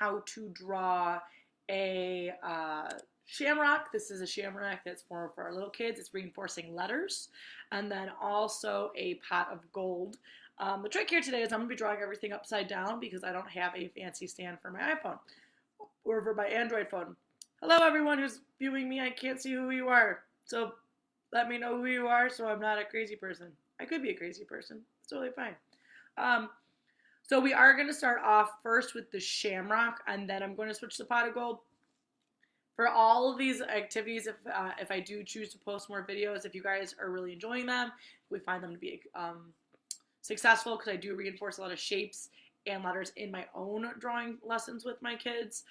how to draw a shamrock. This is a shamrock that's more for our little kids. It's reinforcing letters. And then also a pot of gold. The trick here today is I'm going to be drawing everything upside down because I don't have a fancy stand for my iPhone or for my Android phone. Hello everyone who's viewing me. I can't see who you are. So let me know who you are so I'm not a crazy person. I could be a crazy person. It's totally fine. So we are going to start off first with the shamrock, and then I'm going to switch to pot of gold. For all of these activities, if I do choose to post more videos, if you guys are really enjoying them, if we find them to be successful, because I do reinforce a lot of shapes and letters in my own drawing lessons with my kids.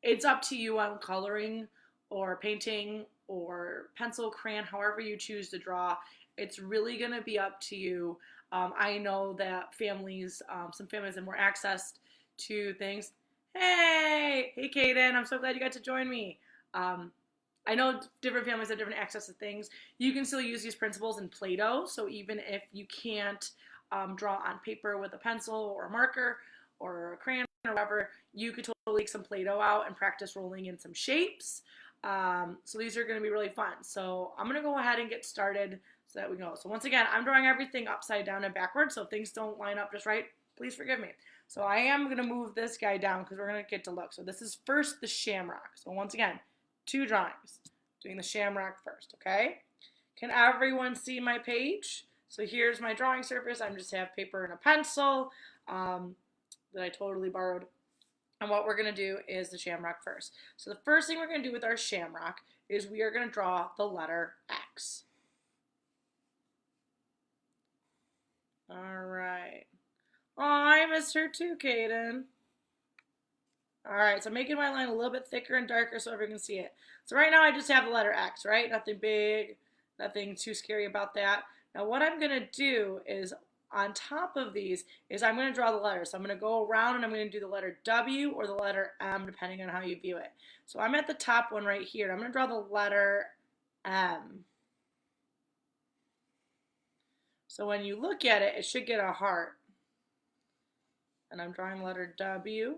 It's up to you on coloring or painting or pencil, crayon, however you choose to draw. It's really going to be up to you. I know that families, some families have more access to things. Hey Kaden, I'm so glad you got to join me. I know different families have different access to things. You can still use these principles in Play-Doh, so even if you can't draw on paper with a pencil or a marker or a crayon or whatever, you could totally take some Play-Doh out and practice rolling in some shapes. So these are going to be really fun. So I'm going to go ahead and get started so that we go. So once again, I'm drawing everything upside down and backwards, so if things don't line up just right, please forgive me. So I am going to move this guy down because we're going to get to look. So this is first the shamrock. So once again, 2 drawings. Doing the shamrock first, okay? Can everyone see my page? So here's my drawing surface. I just have paper and a pencil that I totally borrowed. And what we're going to do is the shamrock first. So the first thing we're going to do with our shamrock is we are going to draw the letter X. All right. Oh, I missed her too, Kaden. All right, so I'm making my line a little bit thicker and darker so everyone can see it. So right now I just have the letter X, right? Nothing big, nothing too scary about that. Now what I'm going to do is on top of these is I'm going to draw the letters. So I'm going to go around and I'm going to do the letter W or the letter M depending on how you view it. So I'm at the top one right here. I'm going to draw the letter M. So when you look at it, it should get a heart. And I'm drawing the letter W.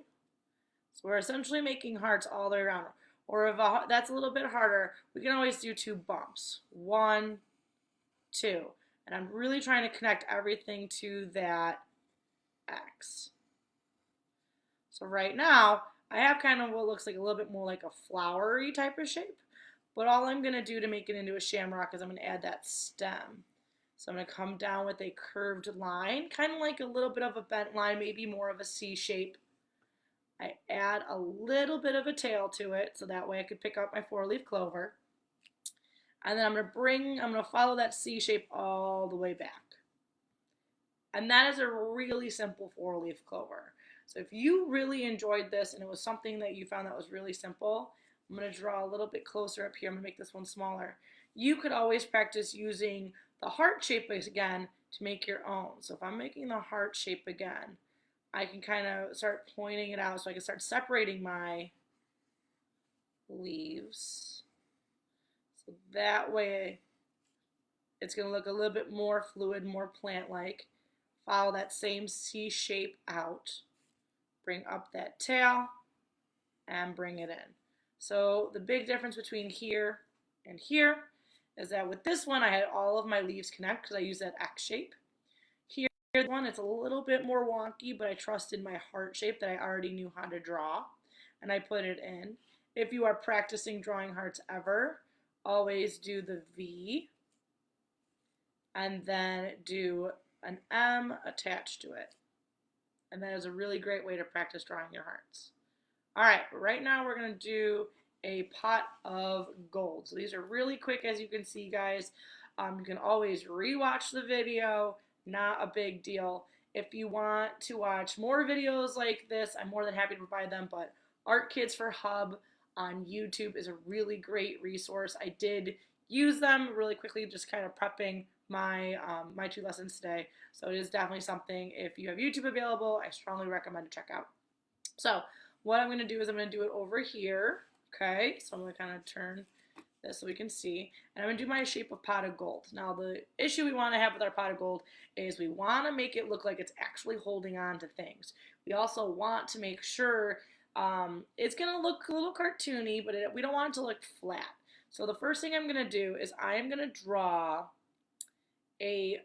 So we're essentially making hearts all the way around. Or if that's a little bit harder, we can always do 2 bumps. 1, 2. And I'm really trying to connect everything to that X. So right now, I have kind of what looks like a little bit more like a flowery type of shape. But all I'm going to do to make it into a shamrock is I'm going to add that stem. So I'm going to come down with a curved line, kind of like a little bit of a bent line, maybe more of a C shape. I add a little bit of a tail to it, so that way I could pick up my 4-leaf clover. And then I'm going to follow that C shape all the way back. And that is a really simple 4-leaf clover. So if you really enjoyed this and it was something that you found that was really simple, I'm going to draw a little bit closer up here. I'm going to make this one smaller. You could always practice using the heart shape again to make your own. So if I'm making the heart shape again, I can kind of start pointing it out so I can start separating my leaves. So that way it's going to look a little bit more fluid, more plant-like. Follow that same C shape out. Bring up that tail and bring it in. So the big difference between here and here is that with this one I had all of my leaves connect because I used that X shape. Here one, it's a little bit more wonky, but I trusted my heart shape that I already knew how to draw, and I put it in. If you are practicing drawing hearts ever, always do the V, and then do an M attached to it. And that is a really great way to practice drawing your hearts. All right, right now we're going to do a pot of gold. So these are really quick, as you can see, guys. You can always rewatch the video. Not a big deal. If you want to watch more videos like this, I'm more than happy to provide them, but Art Kids for Hub on YouTube is a really great resource. I did use them really quickly, just kind of prepping my my 2 lessons today. So it is definitely something, if you have YouTube available, I strongly recommend to check out. So what I'm going to do is I'm going to do it over here. Okay, so I'm going to kind of turn this so we can see. And I'm going to do my shape of pot of gold. Now the issue we want to have with our pot of gold is we want to make it look like it's actually holding on to things. We also want to make sure it's going to look a little cartoony, but we don't want it to look flat. So the first thing I'm going to do is I am going to draw a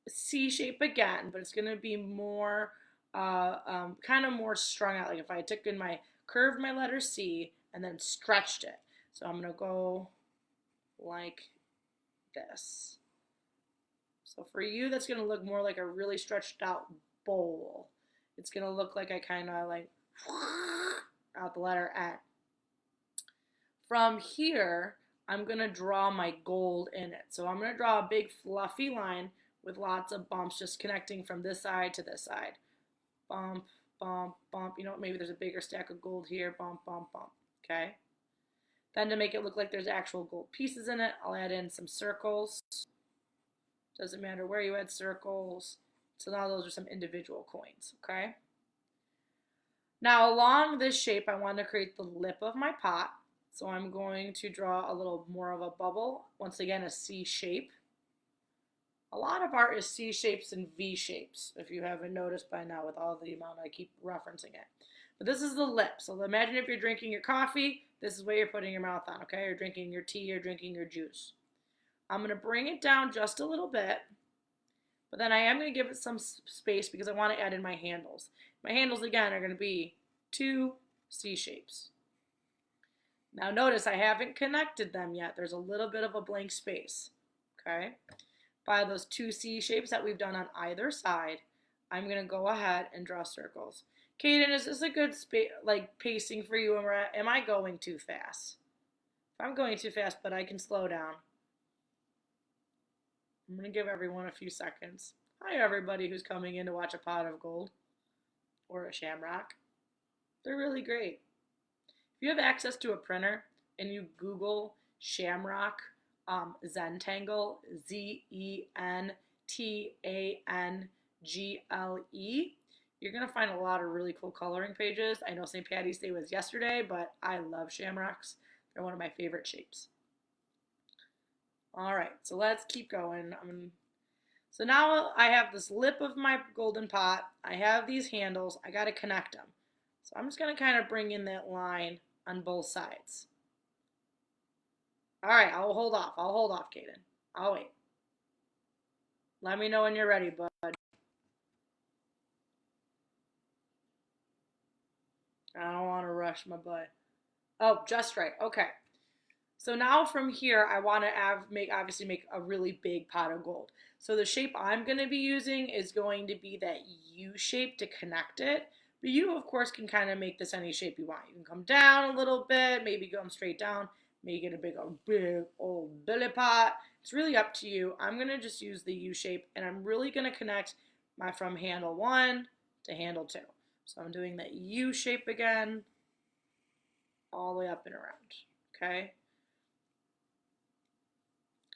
C shape again, but it's going to be more, kind of more strung out. Like if I took in curved my letter C and then stretched it. So I'm going to go like this. So for you, that's going to look more like a really stretched out bowl. It's going to look like I kind of like out the letter N. From here, I'm going to draw my gold in it. So I'm going to draw a big fluffy line with lots of bumps just connecting from this side to this side. Bump, bump, bump. You know, maybe there's a bigger stack of gold here. Bump, bump, bump. Okay? Then to make it look like there's actual gold pieces in it, I'll add in some circles. Doesn't matter where you add circles. So now those are some individual coins, okay? Now along this shape, I want to create the lip of my pot. So I'm going to draw a little more of a bubble. Once again, a C shape. A lot of art is C shapes and V shapes, if you haven't noticed by now with all the amount I keep referencing it. But this is the lip. So imagine if you're drinking your coffee, this is what you're putting your mouth on, okay? You're drinking your tea, you're drinking your juice. I'm going to bring it down just a little bit, but then I am going to give it some space because I want to add in my handles. My handles, again, are going to be 2 C shapes. Now notice I haven't connected them yet. There's a little bit of a blank space, okay? By those 2 C shapes that we've done on either side, I'm going to go ahead and draw circles. Kaden, is this a good pacing for you? Am I going too fast? If I'm going too fast, but I can slow down. I'm going to give everyone a few seconds. Hi, everybody who's coming in to watch a pot of gold or a shamrock. They're really great. If you have access to a printer and you Google Shamrock Zentangle, Zentangle, you're going to find a lot of really cool coloring pages. I know St. Patty's Day was yesterday, but I love shamrocks. They're one of my favorite shapes. All right, so let's keep going. So now I have this lip of my golden pot. I have these handles. I got to connect them. So I'm just going to kind of bring in that line on both sides. All right, I'll hold off. Kaden. I'll wait. Let me know when you're ready, bud. I don't want to rush my butt. Oh, just right. Okay. So now from here, I want to obviously make a really big pot of gold. So the shape I'm going to be using is going to be that U shape to connect it. But you, of course, can kind of make this any shape you want. You can come down a little bit, maybe come straight down, make it a big old billy pot. It's really up to you. I'm going to just use the U shape, and I'm really going to connect from handle 1 to handle 2. So I'm doing that U shape again, all the way up and around, okay?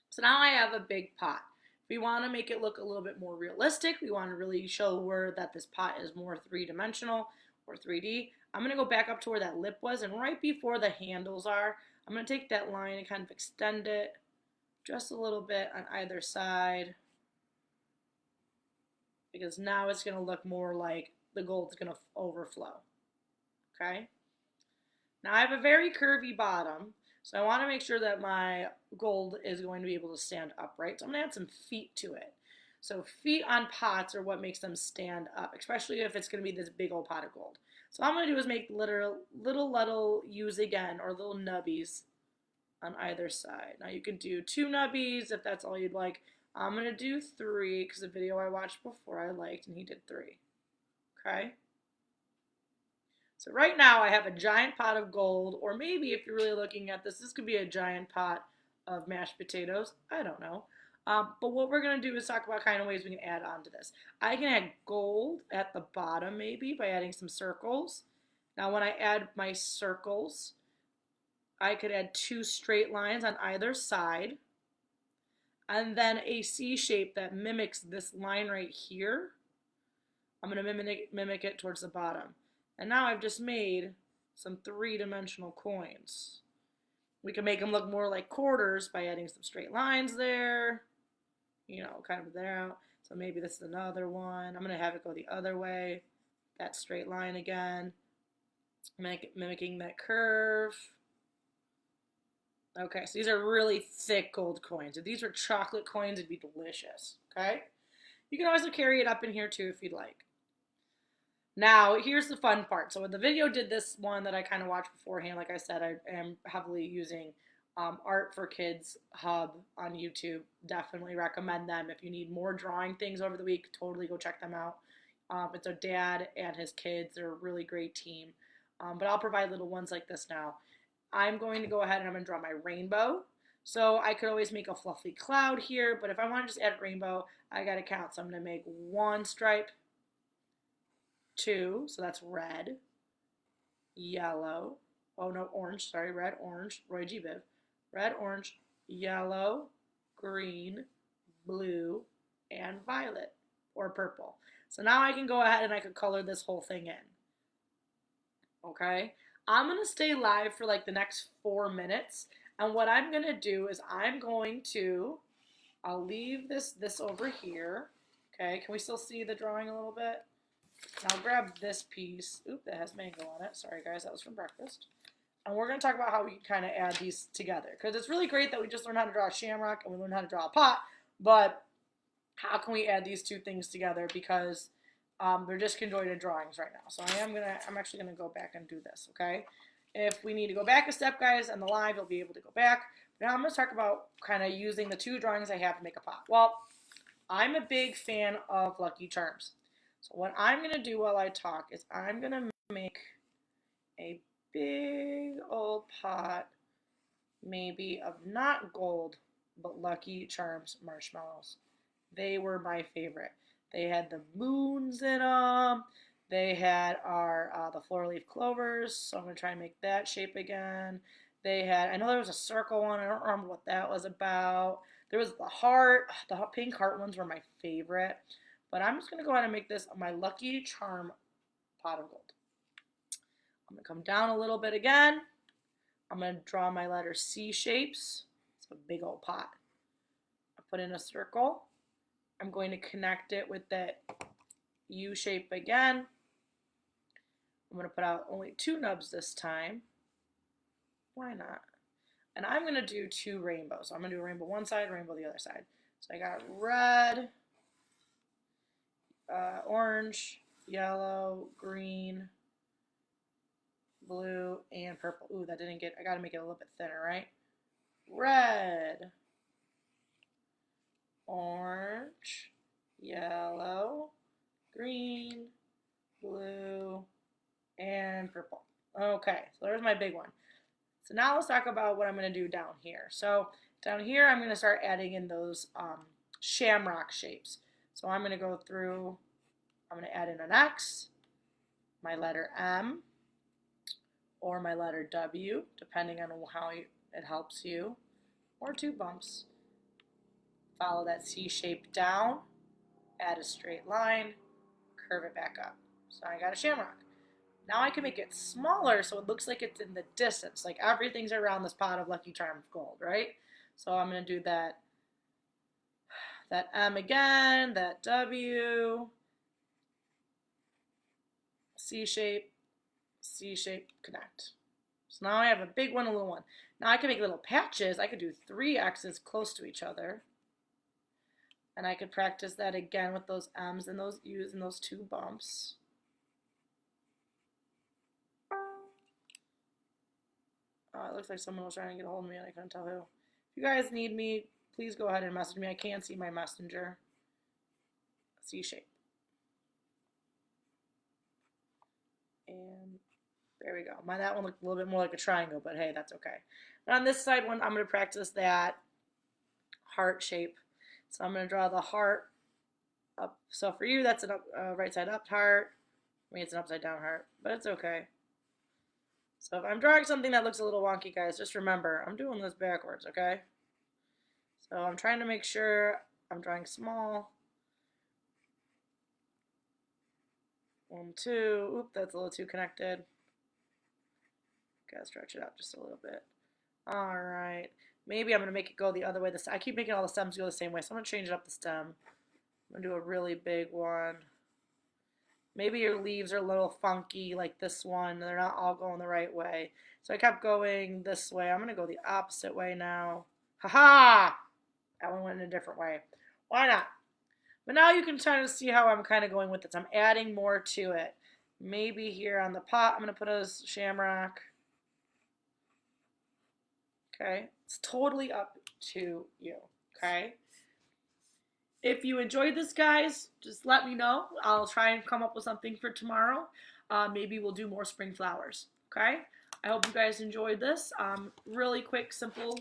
So now I have a big pot. We want to make it look a little bit more realistic. We want to really show that this pot is more three-dimensional or 3D. I'm going to go back up to where that lip was, and right before the handles are, I'm going to take that line and kind of extend it just a little bit on either side, because now it's going to look more like the gold's going to overflow. Okay? Now I have a very curvy bottom, so I want to make sure that my gold is going to be able to stand upright. So I'm going to add some feet to it. So feet on pots are what makes them stand up, especially if it's going to be this big old pot of gold. So all I'm going to do is make little U's again, or little nubbies on either side. Now you can do 2 nubbies if that's all you'd like. I'm going to do 3 because the video I watched before I liked, and he did 3. Okay? So right now I have a giant pot of gold, or maybe if you're really looking at this could be a giant pot of mashed potatoes. I don't know. But what we're going to do is talk about kind of ways we can add on to this. I can add gold at the bottom maybe by adding some circles. Now when I add my circles, I could add 2 straight lines on either side, and then a C shape that mimics this line right here. I'm going to mimic it towards the bottom. And now I've just made some 3-dimensional coins. We can make them look more like quarters by adding some straight lines there, you know, kind of there. So maybe this is another one. I'm going to have it go the other way. that straight line again, mimicking that curve. Okay, so these are really thick gold coins. If these were chocolate coins, it'd be delicious, okay? You can also carry it up in here too if you'd like. Now, here's the fun part. So the video did this one that I kind of watched beforehand. Like I said, I am heavily using Art for Kids Hub on YouTube. Definitely recommend them. If you need more drawing things over the week, totally go check them out. It's a dad and his kids. They're a really great team. But I'll provide little ones like this now. I'm going to go ahead and I'm going to draw my rainbow. So I could always make a fluffy cloud here, but if I want to just add rainbow, I got to count. So I'm going to make 1 stripe, 2, so that's red, yellow, oh no, orange, sorry, red, orange, Roy G. Biv, red, orange, yellow, green, blue, and violet, or purple. So now I can go ahead and I could color this whole thing in. Okay, I'm going to stay live for like the next 4 minutes, and what I'm going to do is I'll leave this over here. Okay, can we still see the drawing a little bit? I'll grab this piece. Oop, that has mango on it. Sorry guys, that was from breakfast. And we're going to talk about how we can kind of add these together. Because it's really great that we just learned how to draw a shamrock and we learned how to draw a pot. But how can we add these two things together? Because they're disconjointed drawings right now. So I'm actually going to go back and do this, okay? If we need to go back a step, guys, on the live, you'll be able to go back. Now I'm going to talk about kind of using the 2 drawings I have to make a pot. Well, I'm a big fan of Lucky Charms. So what I'm going to do while I talk is I'm going to make a big old pot, maybe of not gold, but Lucky Charms marshmallows. They were my favorite. They had the moons in them. They had the floor-leaf clovers, so I'm going to try and make that shape again. They had, I know there was a circle one. I don't remember what that was about. There was the heart. The pink heart ones were my favorite. But I'm just going to go ahead and make this my Lucky Charm pot of gold. I'm going to come down a little bit again. I'm going to draw my letter C shapes. It's a big old pot. I put in a circle. I'm going to connect it with that U shape again. I'm going to put out only 2 nubs this time. Why not? And I'm going to do 2 rainbows. So I'm going to do a rainbow one side, rainbow the other side. So I got red, orange, yellow, green, blue, and purple. Ooh, that didn't get, I gotta make it a little bit thinner, right? Red, orange, yellow, green, blue, and purple. Okay, so there's my big one. So now let's talk about what I'm gonna do down here. So down here, I'm gonna start adding in those shamrock shapes. So I'm going to go through, I'm going to add in an X, my letter M, or my letter W, depending on how it helps you, or 2 bumps. Follow that C shape down, add a straight line, curve it back up. So I got a shamrock. Now I can make it smaller so it looks like it's in the distance, like everything's around this pot of Lucky Charms gold, right? So I'm going to do that M again, that W, C shape, connect. So now I have a big one, a little one. Now I can make little patches. I could do 3 X's close to each other. And I could practice that again with those M's and those U's and those 2 bumps. It looks like someone was trying to get a hold of me and I couldn't tell who. If you guys need me, please go ahead and message me. I can't see my messenger. C shape. And there we go. That one looked a little bit more like a triangle, but hey, that's okay. And on this side one, I'm going to practice that heart shape. So I'm going to draw the heart up. So for you, that's a right side up heart. I mean, it's an upside down heart, but it's okay. So if I'm drawing something that looks a little wonky, guys, just remember, I'm doing this backwards, okay? So I'm trying to make sure I'm drawing small. 1, 2. Oop, that's a little too connected. Gotta stretch it out just a little bit. All right. Maybe I'm going to make it go the other way. I keep making all the stems go the same way, so I'm going to change it up the stem. I'm going to do a really big one. maybe your leaves are a little funky like this one. They're not all going the right way. So I kept going this way. I'm going to go the opposite way now. Haha! That one went in a different way. Why not? But now you can kind of see how I'm kind of going with this. I'm adding more to it. Maybe here on the pot, I'm going to put a shamrock. Okay? It's totally up to you. Okay? If you enjoyed this, guys, just let me know. I'll try and come up with something for tomorrow. Maybe we'll do more spring flowers. Okay? I hope you guys enjoyed this. Really quick, simple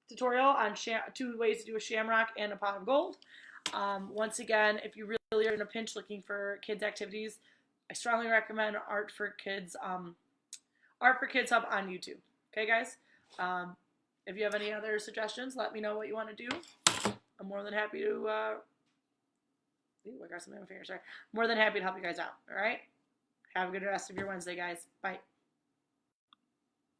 tutorial on 2 ways to do a shamrock and a pot of gold. Once again, if you really are in a pinch looking for kids' activities, I strongly recommend Art for Kids Hub on YouTube. Okay, guys? If you have any other suggestions, let me know what you want to do. I'm more than happy to, I got something on my finger, sorry. More than happy to help you guys out, all right? Have a good rest of your Wednesday, guys. Bye.